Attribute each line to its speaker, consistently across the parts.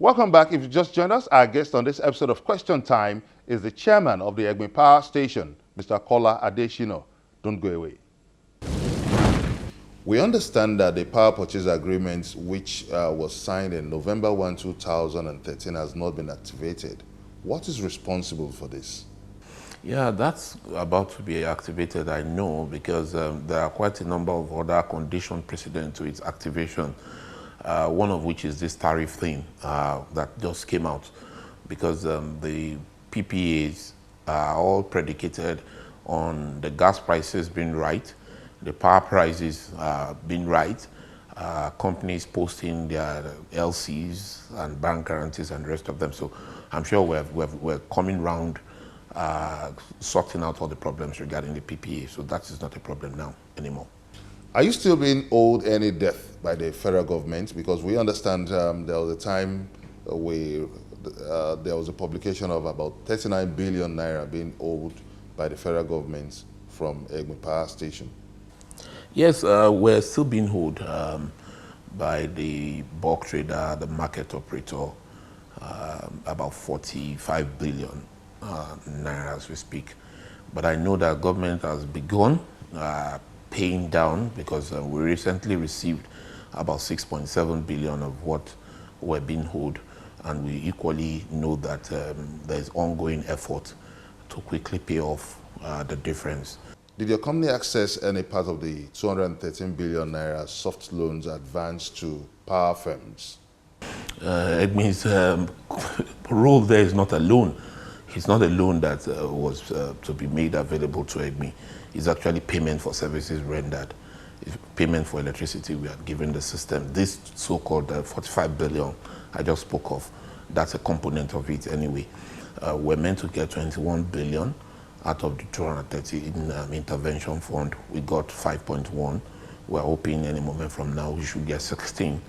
Speaker 1: Welcome back. If you just joined us, our guest on this episode of Question Time is the chairman of the Egbe Power Station, Mr. Kola Adeshino. Don't go away. We understand that the power purchase agreement, which was signed in November 1, 2013, has not been activated. What is responsible for this?
Speaker 2: Yeah, that's about to be activated, I know, because there are quite a number of other conditions precedent to its activation. One of which is this tariff thing that just came out, because the PPAs are all predicated on the gas prices being right, the power prices being right, companies posting their LCs and bank guarantees and the rest of them. So I'm sure we're coming round sorting out all the problems regarding the PPA. So that is not a problem now anymore.
Speaker 1: Are you still being owed any debt by the federal government? Because we understand there was a time there was a publication of about 39 billion naira being owed by the federal government from Egbe Power Station.
Speaker 2: Yes, we're still being owed by the bulk trader, the market operator, about 45 billion naira as we speak. But I know that government has begun paying down, because we recently received about 6.7 billion of what we're being owed, and we equally know that there's ongoing effort to quickly pay off the difference.
Speaker 1: Did your company access any part of the 213 billion naira soft loans advanced to power firms?
Speaker 2: It means role there is not a loan. It's not a loan that was to be made available to EGMI. It's actually payment for services rendered. It's payment for electricity we have given the system. This so-called 45 billion I just spoke of, that's a component of it anyway. We're meant to get 21 billion out of the 230 in intervention fund. We got 5.1. We're hoping any moment from now we should get 16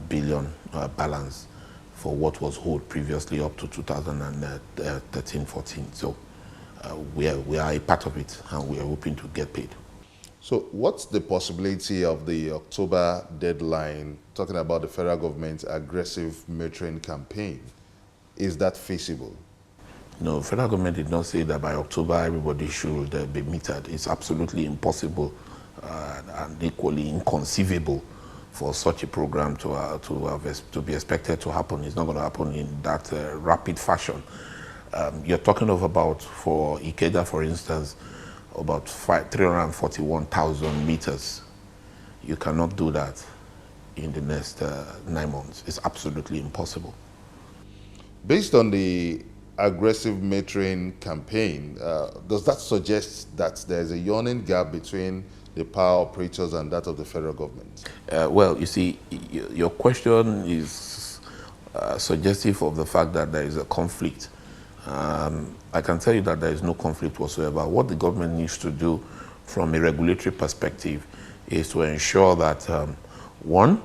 Speaker 2: billion balance for what was owed previously up to 2013-14. So we are a part of it, and we are hoping to get paid.
Speaker 1: So what's the possibility of the October deadline, talking about the federal government's aggressive metering campaign? Is that feasible?
Speaker 2: No, federal government did not say that by October everybody should be metered. It's absolutely impossible and equally inconceivable for such a program to be expected to happen. It's not going to happen in that rapid fashion. You're talking of about, for Ikeja, for instance, about 341,000 meters. You cannot do that in the next 9 months. It's absolutely impossible.
Speaker 1: Based on the aggressive metering campaign, does that suggest that there's a yawning gap between the power operators and that of the federal government?
Speaker 2: Well, you see, your question is suggestive of the fact that there is a conflict. I can tell you that there is no conflict whatsoever. What the government needs to do from a regulatory perspective is to ensure that, one,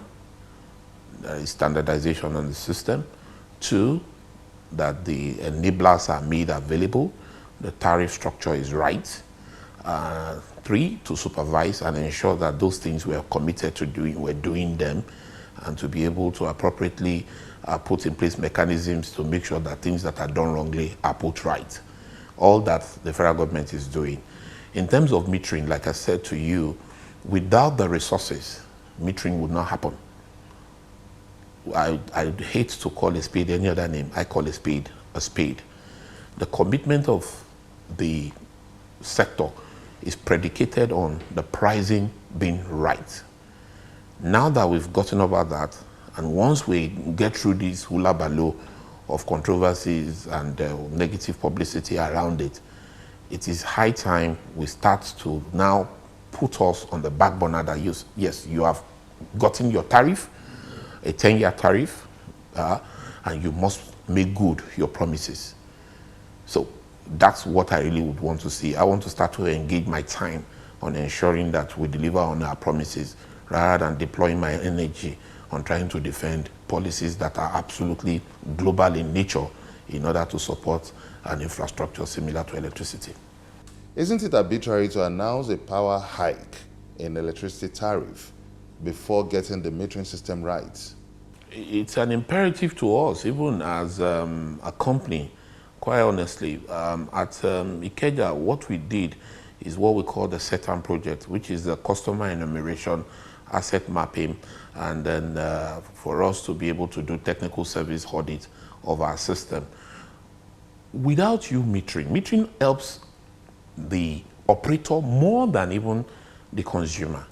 Speaker 2: there is standardization on the system. Two, that the enablers are made available, the tariff structure is right. Three, to supervise and ensure that those things we are committed to doing, we're doing them, and to be able to appropriately put in place mechanisms to make sure that things that are done wrongly are put right. All that the federal government is doing. In terms of metering, like I said to you, without the resources, metering would not happen. I hate to call a spade any other name. I call a spade a spade. The commitment of the sector is predicated on the pricing being right. Now that we've gotten over that, and once we get through this hula baloo of controversies and negative publicity around it, it is high time we start to now put us on the back burner that yes, you have gotten your tariff, a 10-year tariff, and you must make good your promises. So that's what I really would want to see. I want to start to engage my time on ensuring that we deliver on our promises rather than deploying my energy on trying to defend policies that are absolutely global in nature in order to support an infrastructure similar to electricity.
Speaker 1: Isn't it arbitrary to announce a power hike in electricity tariff before getting the metering system right?
Speaker 2: It's an imperative to us, even as a company, quite honestly. At Ikeja, what we did is what we call the SETAM project, which is the customer enumeration, asset mapping, and then for us to be able to do technical service audit of our system. Without you metering helps the operator more than even the consumer.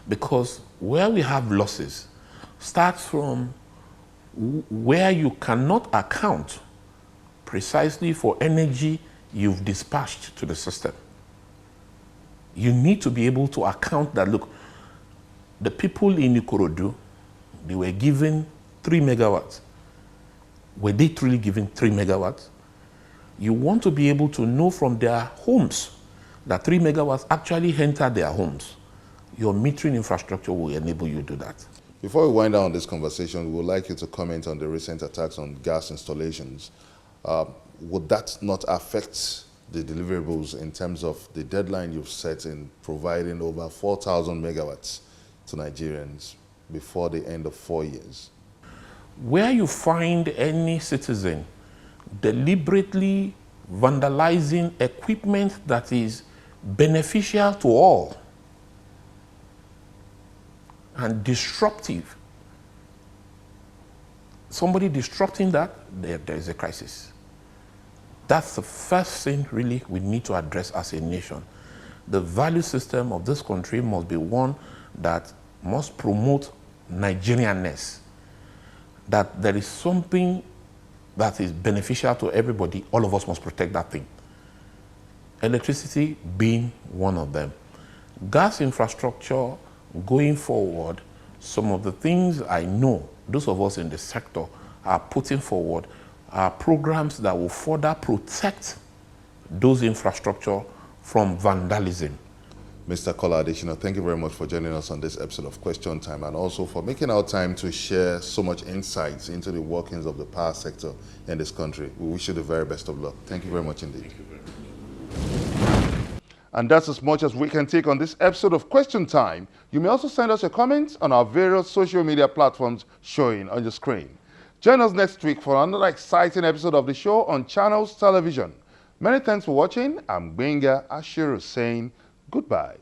Speaker 2: Because where we have losses starts from where you cannot account precisely for energy you've dispatched to the system. You need to be able to account that, look, the people in Ikorodu, they were given 3 megawatts. Were they truly given 3 megawatts? You want to be able to know from their homes that 3 megawatts actually entered their homes. Your metering infrastructure will enable you to do that.
Speaker 1: Before we wind down this conversation, we would like you to comment on the recent attacks on gas installations. Would that not affect the deliverables in terms of the deadline you've set in providing over 4,000 megawatts to Nigerians before the end of 4 years?
Speaker 2: Where you find any citizen deliberately vandalizing equipment that is beneficial to all and disruptive, somebody disrupting that, there is a crisis. That's the first thing really we need to address as a nation. The value system of this country must be one that must promote Nigerianness, that there is something that is beneficial to everybody. All of us must protect that thing. Electricity being one of them. Gas infrastructure going forward, some of the things I know those of us in the sector are putting forward are programs that will further protect those infrastructure from vandalism.
Speaker 1: Mr. Kola Adesina, thank you very much for joining us on this episode of Question Time, and also for making our time to share so much insights into the workings of the power sector in this country. We wish you the very best of luck. Thank you very much indeed.
Speaker 2: Thank you very much.
Speaker 1: And that's as much as we can take on this episode of Question Time. You may also send us your comments on our various social media platforms showing on your screen. Join us next week for another exciting episode of the show on Channels Television. Many thanks for watching. I'm Benga Ashiru saying goodbye.